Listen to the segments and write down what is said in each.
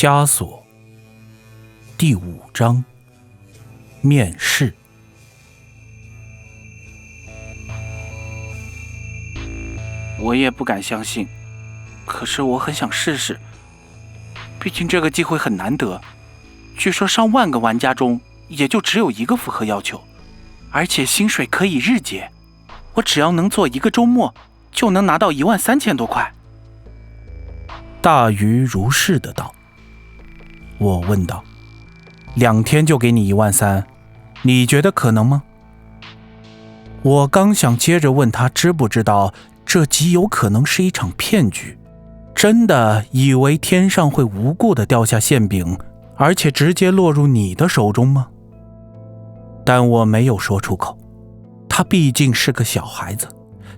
枷锁第5章面试。我也不敢相信，可是我很想试试，毕竟这个机会很难得。据说上万个玩家中也就只有1个符合要求，而且薪水可以日结，我只要能做1个周末就能拿到13000多块。大鱼如是的道。我问道，2天就给你13000，你觉得可能吗？我刚想接着问他知不知道这极有可能是一场骗局，真的以为天上会无故的掉下馅饼，而且直接落入你的手中吗？但我没有说出口，他毕竟是个小孩子，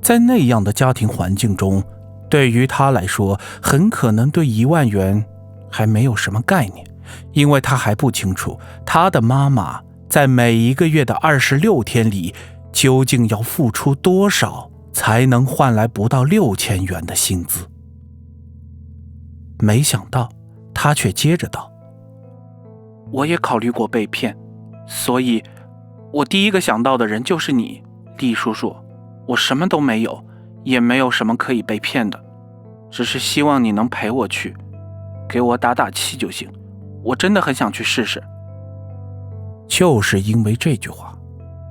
在那样的家庭环境中，对于他来说，很可能对1万元还没有什么概念，因为他还不清楚他的妈妈在每1个月的26天里究竟要付出多少才能换来不到6000元的薪资。没想到他却接着道，我也考虑过被骗，所以我第一个想到的人就是你，厉叔叔。我什么都没有，也没有什么可以被骗的，只是希望你能陪我去，给我打打气就行，我真的很想去试试。就是因为这句话，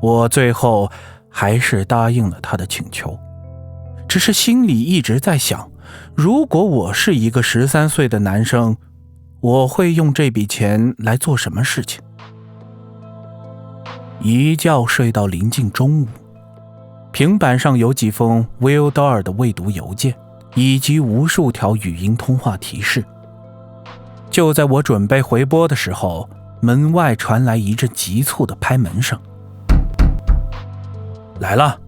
我最后还是答应了他的请求，只是心里一直在想，如果我是一个13岁的男生，我会用这笔钱来做什么事情？一觉睡到临近中午，平板上有几封 Will Doer 的未读邮件，以及无数条语音通话提示。就在我准备回拨的时候，门外传来一阵急促的拍门声。来了。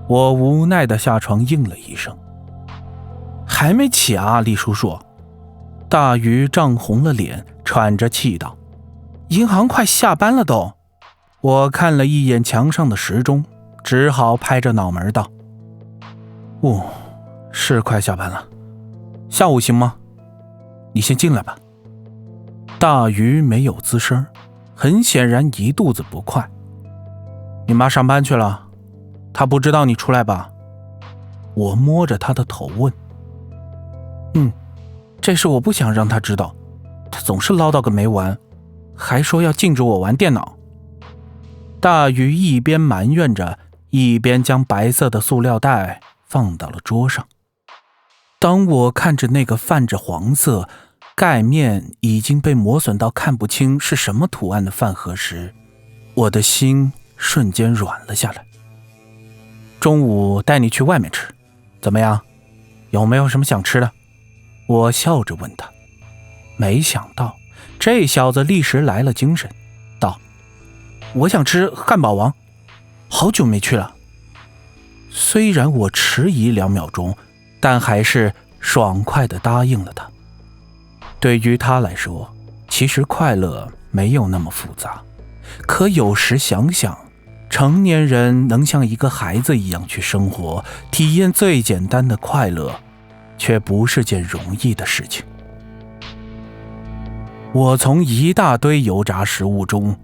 我无奈地下床应了一声。还没起啊，厉叔叔。大鱼涨红了脸，喘着气道，银行快下班了都。我看了一眼墙上的时钟，只好拍着脑门道，是快下班了，下午行吗？你先进来吧。大鱼没有吱声，很显然一肚子不快。你妈上班去了，她不知道你出来吧？我摸着她的头问。这事我不想让她知道，她总是唠叨个没完，还说要禁止我玩电脑。大鱼一边埋怨着，一边将白色的塑料袋放到了桌上。当我看着那个泛着黄色，盖面已经被磨损到看不清是什么图案的饭盒时，我的心瞬间软了下来。中午带你去外面吃，怎么样？有没有什么想吃的？我笑着问他。没想到这小子立时来了精神，道，我想吃汉堡王，好久没去了。虽然我迟疑2秒钟，但还是爽快地答应了他。对于他来说，其实快乐没有那么复杂，可有时想想，成年人能像一个孩子一样去生活，体验最简单的快乐，却不是件容易的事情。我从一大堆油炸食物中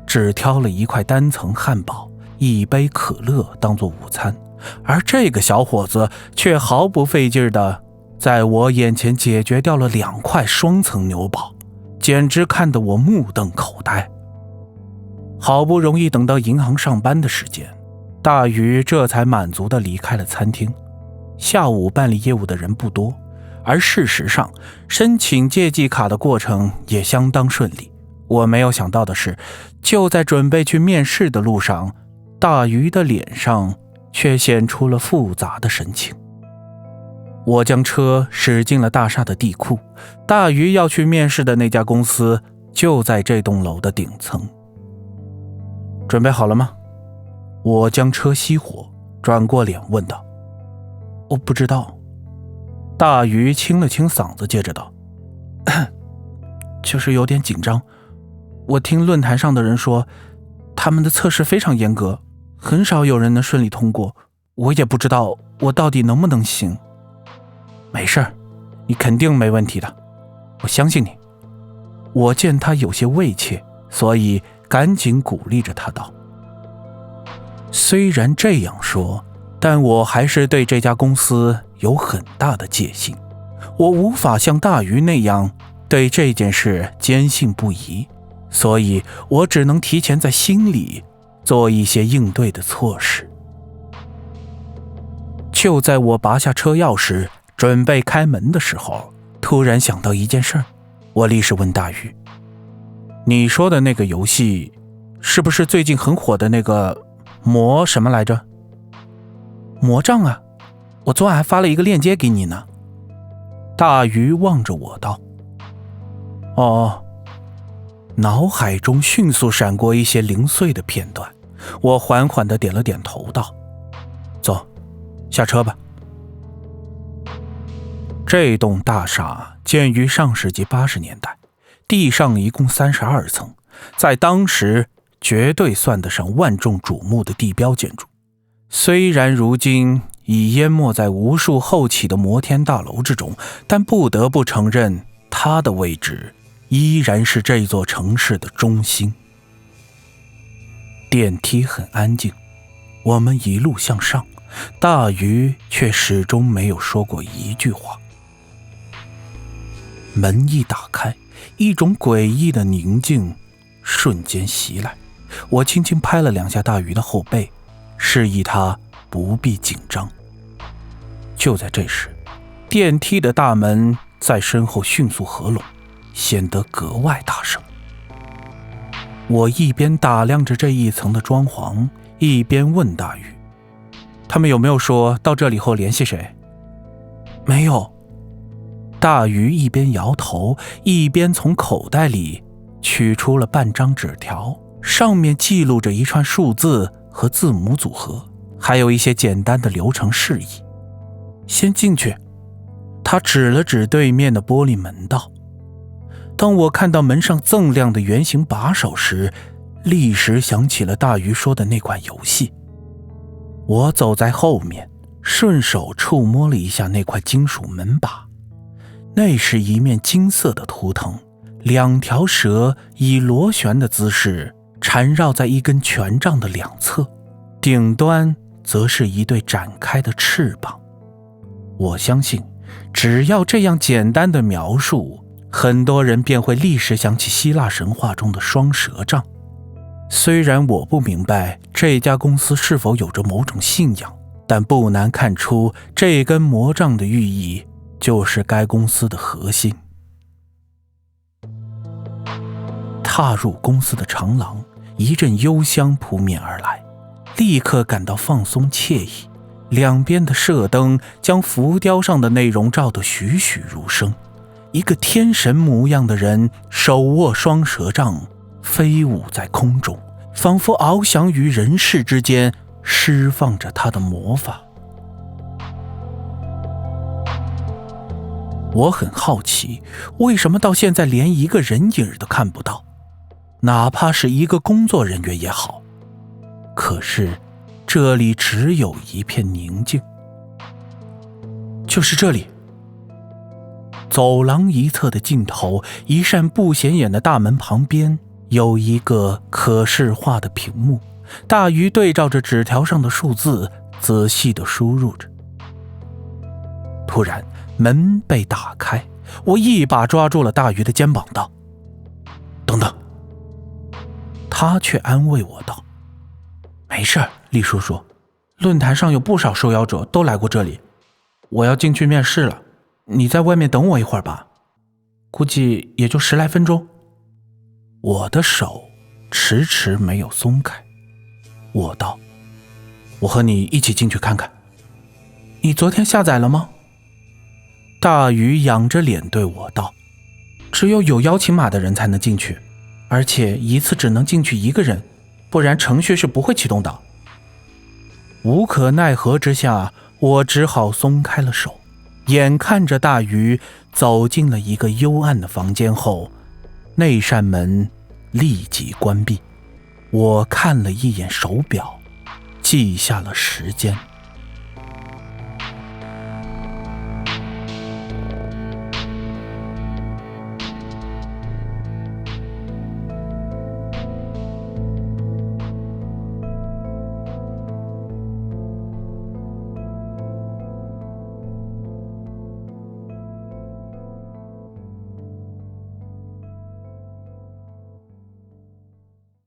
只挑了1块单层汉堡，1杯可乐当作午餐，而这个小伙子却毫不费劲地在我眼前解决掉了2块双层牛堡，简直看得我目瞪口呆。好不容易等到银行上班的时间，大鱼这才满足地离开了餐厅。下午办理业务的人不多，而事实上申请借记卡的过程也相当顺利。我没有想到的是，就在准备去面试的路上，大鱼的脸上却显出了复杂的神情。我将车驶进了大厦的地库，大鱼要去面试的那家公司就在这栋楼的顶层。准备好了吗？我将车熄火，转过脸问道。我不知道。大鱼清了清嗓子，接着道，就是有点紧张。我听论坛上的人说，他们的测试非常严格，很少有人能顺利通过，我也不知道我到底能不能行。没事，你肯定没问题的。我相信你。我见他有些畏怯，所以赶紧鼓励着他道。虽然这样说，但我还是对这家公司有很大的戒心。我无法像大鱼那样对这件事坚信不疑，所以我只能提前在心里做一些应对的措施。就在我拔下车钥匙准备开门的时候，突然想到一件事，我立时问大鱼：你说的那个游戏是不是最近很火的那个魔什么来着？魔杖啊，我昨晚还发了一个链接给你呢。大鱼望着我道。哦，脑海中迅速闪过一些零碎的片段，我缓缓地点了点头道：走，下车吧。这栋大厦建于上世纪80年代，地上一共32层，在当时绝对算得上万众瞩目的地标建筑。虽然如今已淹没在无数后起的摩天大楼之中，但不得不承认，它的位置依然是这座城市的中心。电梯很安静，我们一路向上，大鱼却始终没有说过一句话。门一打开，一种诡异的宁静瞬间袭来，我轻轻拍了2下大鱼的后背，示意他不必紧张。就在这时，电梯的大门在身后迅速合拢，显得格外大声。我一边打量着这一层的装潢，一边问大鱼：他们有没有说到这里后联系谁？没有。大鱼一边摇头，一边从口袋里取出了半张纸条，上面记录着一串数字和字母组合，还有一些简单的流程示意。先进去。他指了指对面的玻璃门道。当我看到门上锃亮的圆形把手时，立时想起了大鱼说的那款游戏。我走在后面，顺手触摸了一下那块金属门把，那是一面金色的图腾，2条蛇以螺旋的姿势缠绕在一根权杖的两侧，顶端则是一对展开的翅膀。我相信，只要这样简单的描述，很多人便会立时想起希腊神话中的双蛇杖。虽然我不明白这家公司是否有着某种信仰，但不难看出这根魔杖的寓意就是该公司的核心。踏入公司的长廊，一阵幽香扑面而来，立刻感到放松惬意。两边的射灯将浮雕上的内容照得栩栩如生。一个天神模样的人手握双蛇杖，飞舞在空中，仿佛翱翔于人世之间，释放着他的魔法。我很好奇，为什么到现在连一个人影都看不到，哪怕是一个工作人员也好。可是这里只有一片宁静。就是这里。走廊一侧的尽头，一扇不显眼的大门旁边有一个可视化的屏幕，大鱼对照着纸条上的数字仔细地输入着。突然门被打开，我一把抓住了大鱼的肩膀道：等等。他却安慰我道：没事，厉叔叔，论坛上有不少受邀者都来过这里，我要进去面试了，你在外面等我一会儿吧，估计也就10来分钟。我的手迟迟没有松开，我道：我和你一起进去看看。你昨天下载了吗？大鱼仰着脸对我道：只有邀请码的人才能进去，而且一次只能进去一个人，不然程序是不会启动的。无可奈何之下，我只好松开了手。眼看着大鱼走进了一个幽暗的房间后，那扇门立即关闭。我看了一眼手表，记下了时间。